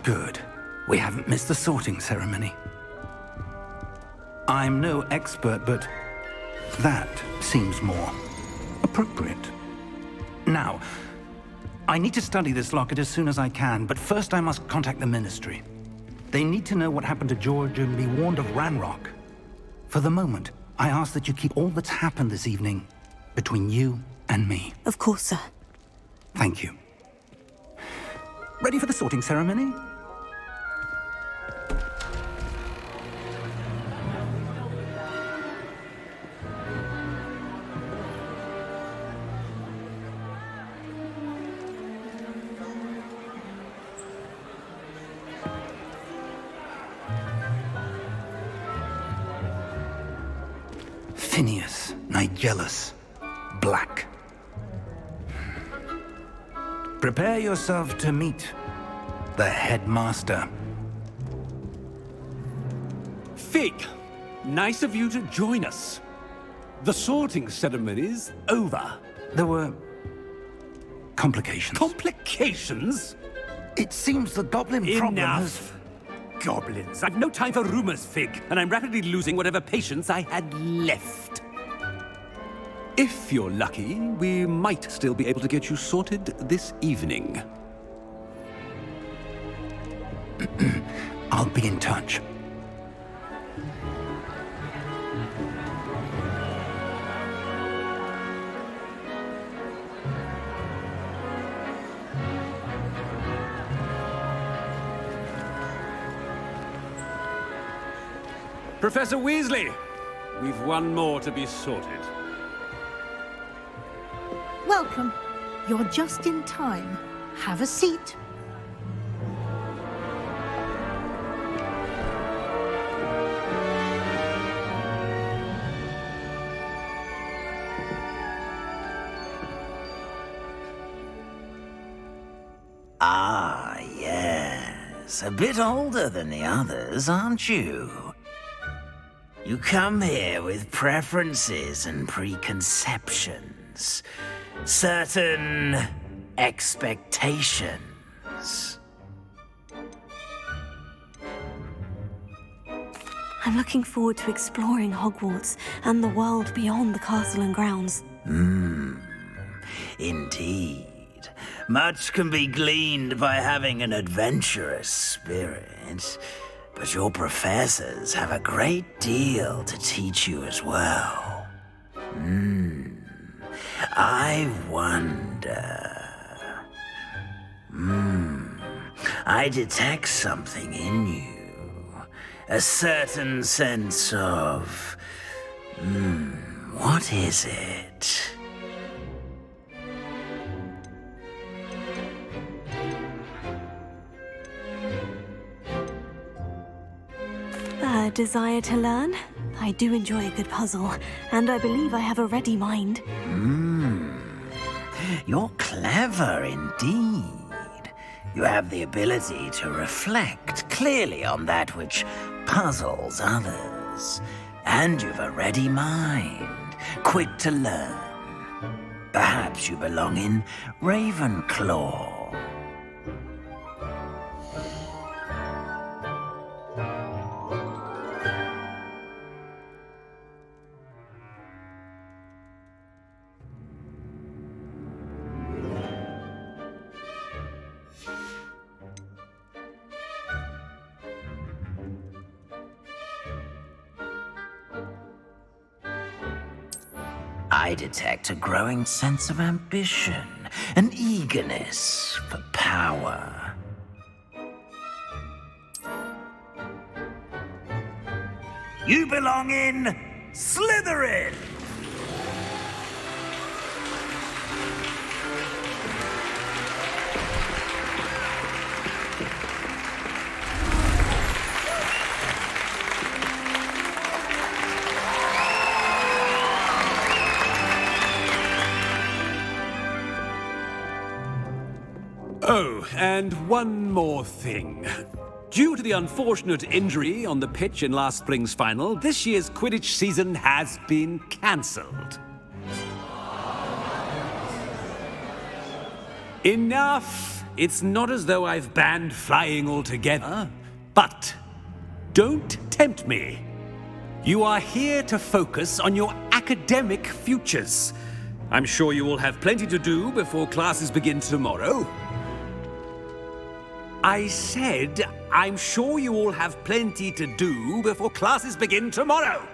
Good. We haven't missed the sorting ceremony. I'm no expert, but that seems more appropriate. Now, I need to study this locket as soon as I can, but first I must contact the Ministry. They need to know what happened to George and be warned of Ranrock. For the moment, I ask that you keep all that's happened this evening between you and me. Of course, sir. Thank you. Ready for the sorting ceremony? Phineas, Nigellus, Black. Prepare yourself to meet the headmaster. Fig, nice of you to join us. The sorting ceremony's over. There were complications. Complications? It seems the goblin problem has... Enough! Goblins. I've no time for rumors, Fig, and I'm rapidly losing whatever patience I had left. If you're lucky, we might still be able to get you sorted this evening. I'll be in touch. Professor Weasley, we've one more to be sorted. Welcome. You're just in time. Have a seat. Ah, yes. A bit older than the others, aren't you? You come here with preferences and preconceptions. Certain expectations. I'm looking forward to exploring Hogwarts and the world beyond the castle and grounds. Indeed. Much can be gleaned by having an adventurous spirit, but your professors have a great deal to teach you as well. I wonder... I detect something in you. A certain sense of... what is it? A desire to learn? I do enjoy a good puzzle, and I believe I have a ready mind. You're clever indeed. You have the ability to reflect clearly on that which puzzles others. And you've a ready mind, quick to learn. Perhaps you belong in Ravenclaw. I detect a growing sense of ambition, an eagerness for power. You belong in Slytherin! Oh, and one more thing. Due to the unfortunate injury on the pitch in last spring's final, this year's Quidditch season has been cancelled. Enough it's not as though I've banned flying altogether. But don't tempt me. You are here to focus on your academic futures. I'm sure you will have plenty to do before classes begin tomorrow. I said, I'm sure you all have plenty to do before classes begin tomorrow.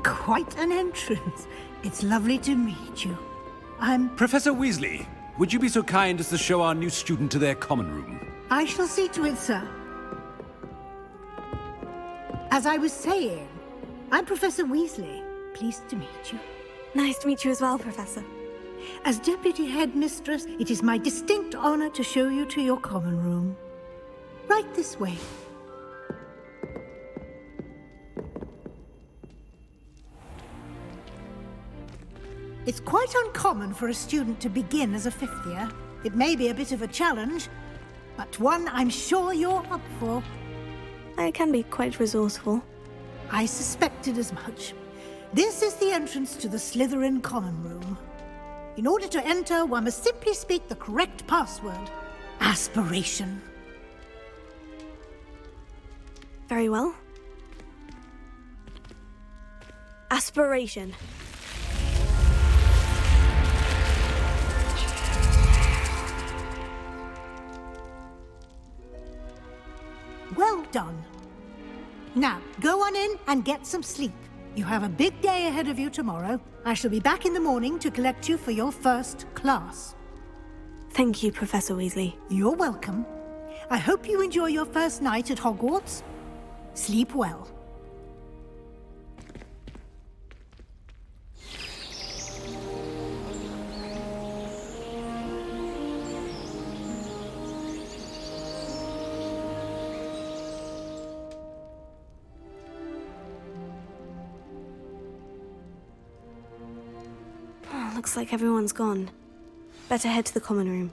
Quite an entrance. It's lovely to meet you. Professor Weasley, would you be so kind as to show our new student to their common room? I shall see to it, sir. As I was saying, I'm Professor Weasley. Pleased to meet you. Nice to meet you as well, Professor. As Deputy Headmistress, it is my distinct honor to show you to your common room. Right this way. It's quite uncommon for a student to begin as a fifth year. It may be a bit of a challenge, but one I'm sure you're up for. I can be quite resourceful. I suspected as much. This is the entrance to the Slytherin common room. In order to enter, one must simply speak the correct password. Aspiration. Very well. Aspiration. Well done. Now, go on in and get some sleep. You have a big day ahead of you tomorrow. I shall be back in the morning to collect you for your first class. Thank you, Professor Weasley. You're welcome. I hope you enjoy your first night at Hogwarts. Sleep well. Looks like everyone's gone. Better head to the common room.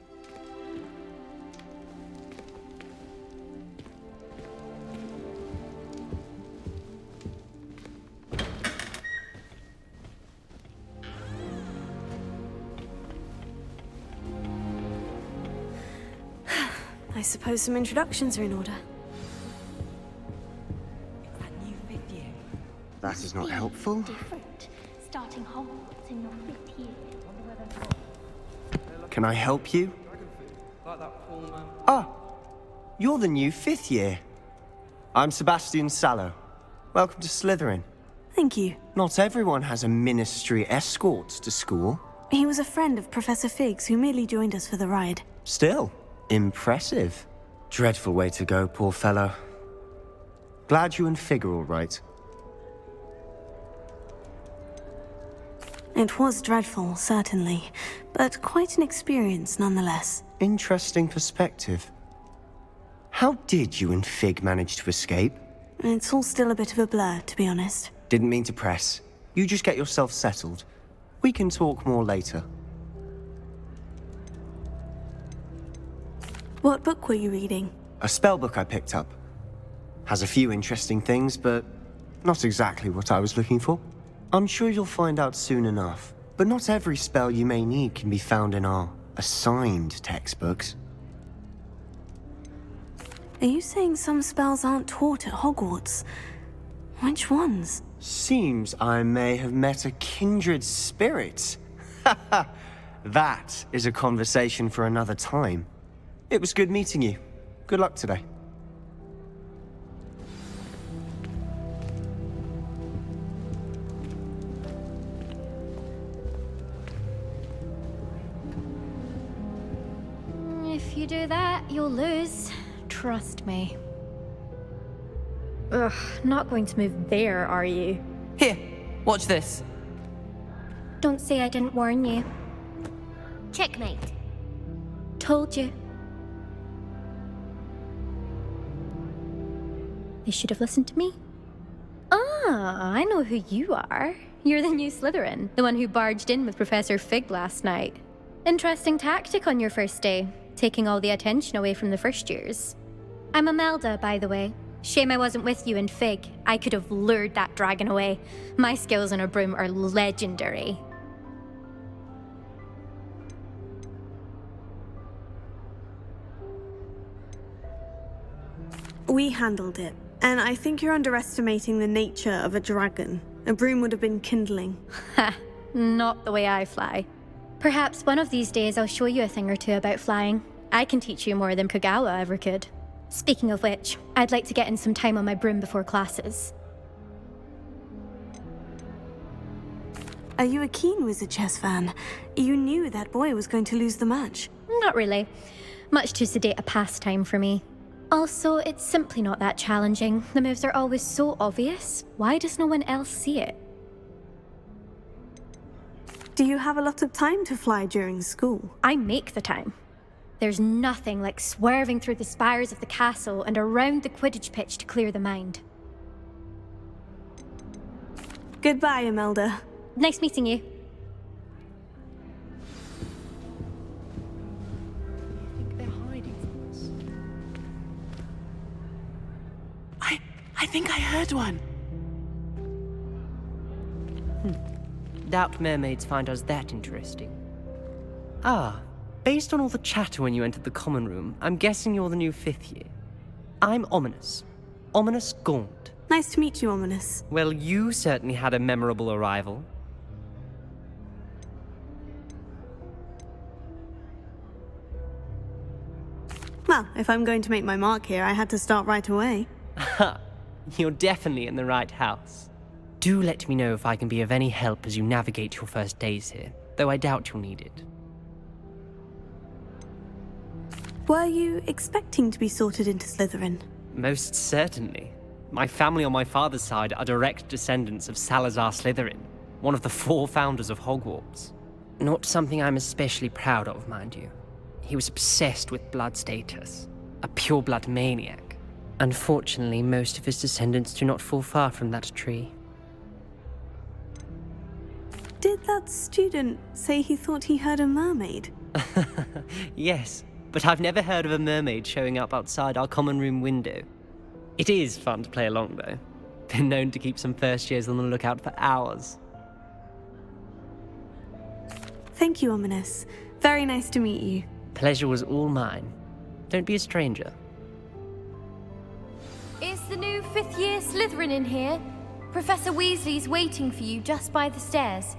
I suppose some introductions are in order. That is not helpful. Different. Starting Hogwarts in your 5th year. Can I help you? Ah, you're the new 5th year. I'm Sebastian Sallow. Welcome to Slytherin. Thank you. Not everyone has a ministry escort to school. He was a friend of Professor Fig's who merely joined us for the ride. Still, impressive. Dreadful way to go, poor fellow. Glad you and Fig are all right. It was dreadful, certainly, but quite an experience nonetheless. Interesting perspective. How did you and Fig manage to escape? It's all still a bit of a blur, to be honest. Didn't mean to press. You just get yourself settled. We can talk more later. What book were you reading? A spell book I picked up. Has a few interesting things, but not exactly what I was looking for. I'm sure you'll find out soon enough. But not every spell you may need can be found in our assigned textbooks. Are you saying some spells aren't taught at Hogwarts? Which ones? Seems I may have met a kindred spirit. That is a conversation for another time. It was good meeting you. Good luck today. If you do that, you'll lose. Trust me. Ugh, not going to move there, are you? Here, watch this. Don't say I didn't warn you. Checkmate. Told you. They should have listened to me. Ah, I know who you are. You're the new Slytherin, the one who barged in with Professor Fig last night. Interesting tactic on your first day, taking all the attention away from the first years. I'm Imelda, by the way. Shame I wasn't with you in Fig. I could have lured that dragon away. My skills on a broom are legendary. We handled it, and I think you're underestimating the nature of a dragon. A broom would have been kindling. Ha, not the way I fly. Perhaps one of these days I'll show you a thing or two about flying. I can teach you more than Kagawa ever could. Speaking of which, I'd like to get in some time on my broom before classes. Are you a keen Wizard Chess fan? You knew that boy was going to lose the match. Not really. Much too sedate a pastime for me. Also, it's simply not that challenging. The moves are always so obvious. Why does no one else see it? Do you have a lot of time to fly during school? I make the time. There's nothing like swerving through the spires of the castle and around the Quidditch pitch to clear the mind. Goodbye, Imelda. Nice meeting you. I think I heard one. Doubt mermaids find us that interesting. Ah, based on all the chatter when you entered the common room, I'm guessing you're the new 5th year. I'm Ominous. Ominous Gaunt. Nice to meet you, Ominous. Well, you certainly had a memorable arrival. Well, if I'm going to make my mark here, I had to start right away. Ha! You're definitely in the right house. Do let me know if I can be of any help as you navigate your first days here, though I doubt you'll need it. Were you expecting to be sorted into Slytherin? Most certainly. My family on my father's side are direct descendants of Salazar Slytherin, one of the 4 founders of Hogwarts. Not something I'm especially proud of, mind you. He was obsessed with blood status, a pure-blood maniac. Unfortunately, most of his descendants do not fall far from that tree. Did that student say he thought he heard a mermaid? Yes, but I've never heard of a mermaid showing up outside our common room window. It is fun to play along, though. Been known to keep some first years on the lookout for hours. Thank you, Ominous. Very nice to meet you. Pleasure was all mine. Don't be a stranger. Is the new 5th year Slytherin in here? Professor Weasley's waiting for you just by the stairs.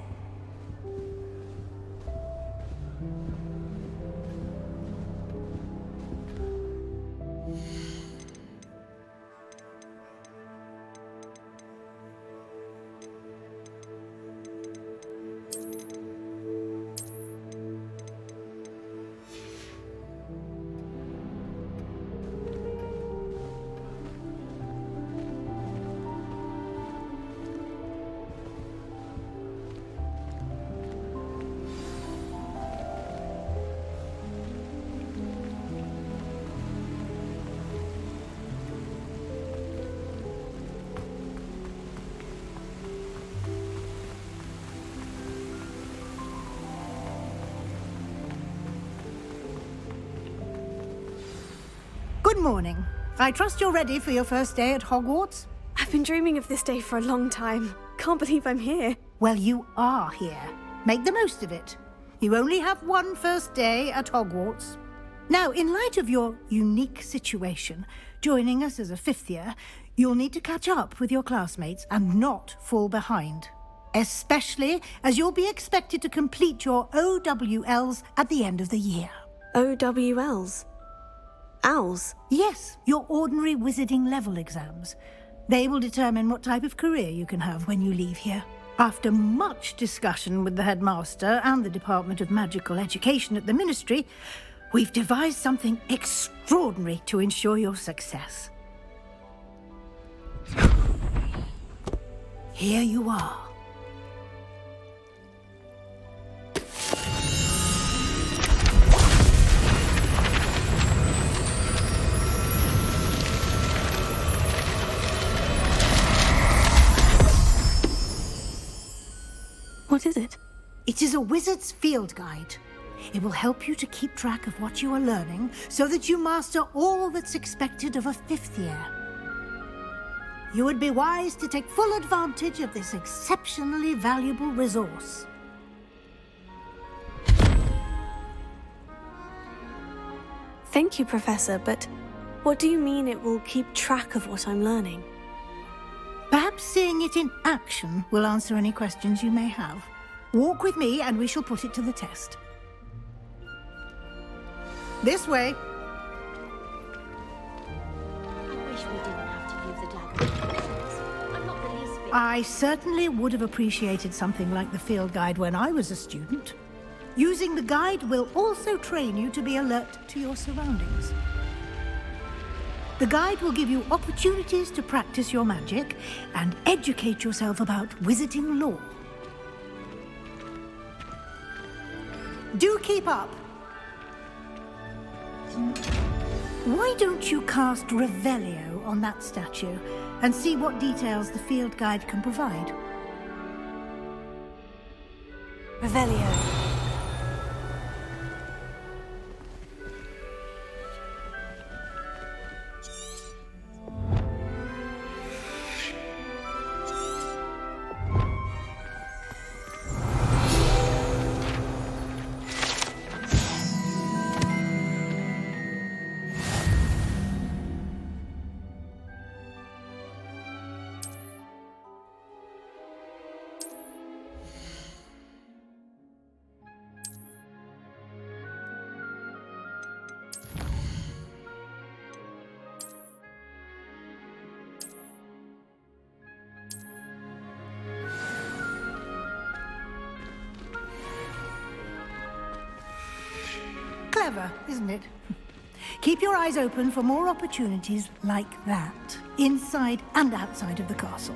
Good morning. I trust you're ready for your first day at Hogwarts? I've been dreaming of this day for a long time. Can't believe I'm here. Well, you are here. Make the most of it. You only have one first day at Hogwarts. Now, in light of your unique situation, joining us as a 5th year, you'll need to catch up with your classmates and not fall behind. Especially as you'll be expected to complete your OWLs at the end of the year. OWLs? Owls? Yes, your ordinary wizarding level exams. They will determine what type of career you can have when you leave here. After much discussion with the headmaster and the Department of Magical Education at the Ministry, we've devised something extraordinary to ensure your success. Here you are. What is it? It is a wizard's field guide. It will help you to keep track of what you are learning so that you master all that's expected of a 5th year. you would be wise to take full advantage of this exceptionally valuable resource. Thank you, Professor, but what do you mean it will keep track of what I'm learning? Perhaps seeing it in action will answer any questions you may have. Walk with me and we shall put it to the test. This way. I certainly would have appreciated something like the field guide when I was a student. Using the guide will also train you to be alert to your surroundings. The guide will give you opportunities to practice your magic and educate yourself about wizarding lore. Do keep up! Why don't you cast Revelio on that statue and see what details the field guide can provide? Revelio. Clever, isn't it? Keep your eyes open for more opportunities like that, inside and outside of the castle.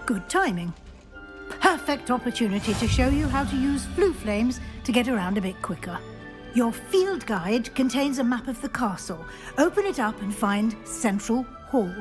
Good timing. Perfect opportunity to show you how to use flue flames to get around a bit quicker. Your field guide contains a map of the castle. Open it up and find Central Hall.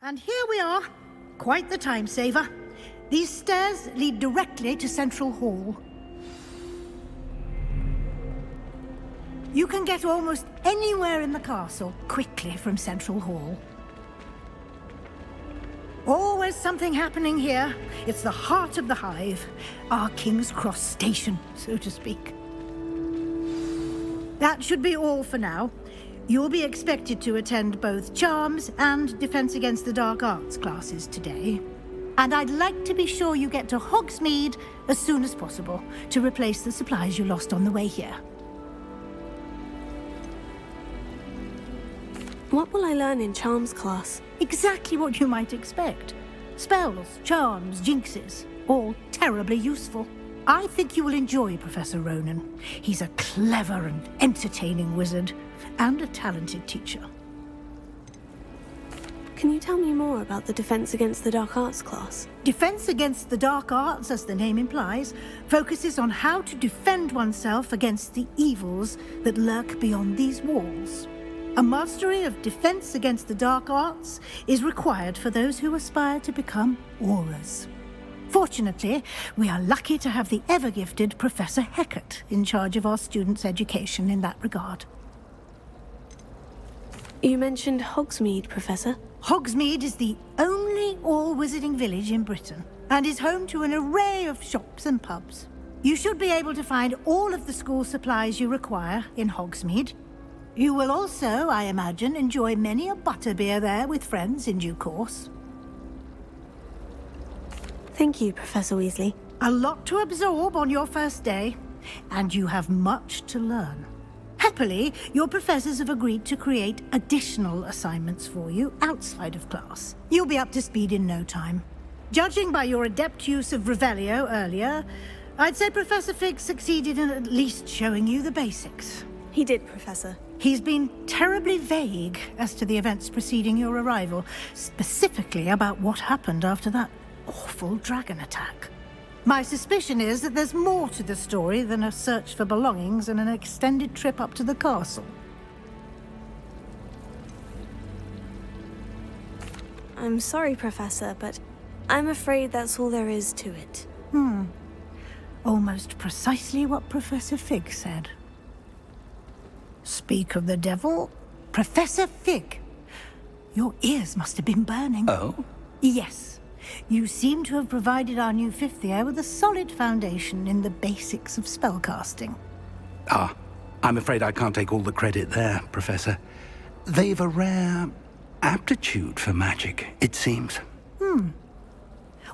And here we are. Quite the time saver. These stairs lead directly to Central Hall. You can get almost anywhere in the castle quickly from Central Hall. Always something happening here. It's the heart of the hive, our King's Cross station, so to speak. That should be all for now. You'll be expected to attend both Charms and Defense Against the Dark Arts classes today. And I'd like to be sure you get to Hogsmeade as soon as possible to replace the supplies you lost on the way here. What will I learn in Charms class? Exactly what you might expect. Spells, charms, jinxes, all terribly useful. I think you will enjoy Professor Ronan. He's a clever and entertaining wizard, and a talented teacher. Can you tell me more about the Defense Against the Dark Arts class? Defense Against the Dark Arts, as the name implies, focuses on how to defend oneself against the evils that lurk beyond these walls. A mastery of Defense Against the Dark Arts is required for those who aspire to become auras. Fortunately, we are lucky to have the ever-gifted Professor Hecat in charge of our students' education in that regard. You mentioned Hogsmeade, Professor. Hogsmeade is the only all-wizarding village in Britain, and is home to an array of shops and pubs. You should be able to find all of the school supplies you require in Hogsmeade. You will also, I imagine, enjoy many a butterbeer there with friends in due course. Thank you, Professor Weasley. A lot to absorb on your first day, and you have much to learn. Happily, your professors have agreed to create additional assignments for you outside of class. You'll be up to speed in no time. Judging by your adept use of Revelio earlier, I'd say Professor Fig succeeded in at least showing you the basics. He did, Professor. He's been terribly vague as to the events preceding your arrival, specifically about what happened after that awful dragon attack. My suspicion is that there's more to the story than a search for belongings and an extended trip up to the castle. I'm sorry, Professor, but I'm afraid that's all there is to it. Almost precisely what Professor Fig said. Speak of the devil, Professor Fig. Your ears must have been burning. Oh? Yes. You seem to have provided our new fifth year with a solid foundation in the basics of spellcasting. Ah, I'm afraid I can't take all the credit there, Professor. They've a rare aptitude for magic, it seems.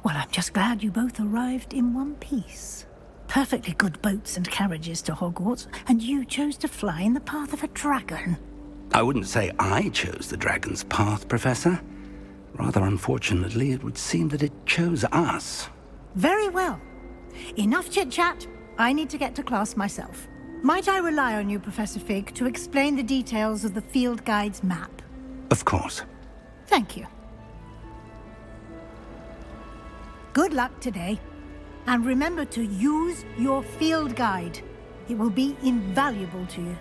Well, I'm just glad you both arrived in one piece. Perfectly good boats and carriages to Hogwarts, and you chose to fly in the path of a dragon. I wouldn't say I chose the dragon's path, Professor. Rather unfortunately, it would seem that it chose us. Very well. Enough chit-chat. I need to get to class myself. Might I rely on you, Professor Fig, to explain the details of the field guide's map? Of course. Thank you. Good luck today. And remember to use your field guide. It will be invaluable to you.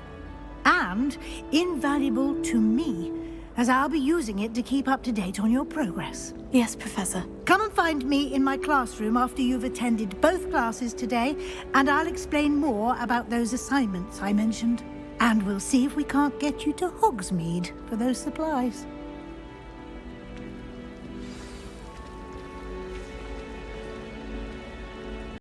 And invaluable to me, as I'll be using it to keep up to date on your progress. Yes, Professor. Come and find me in my classroom after you've attended both classes today, and I'll explain more about those assignments I mentioned. And we'll see if we can't get you to Hogsmeade for those supplies.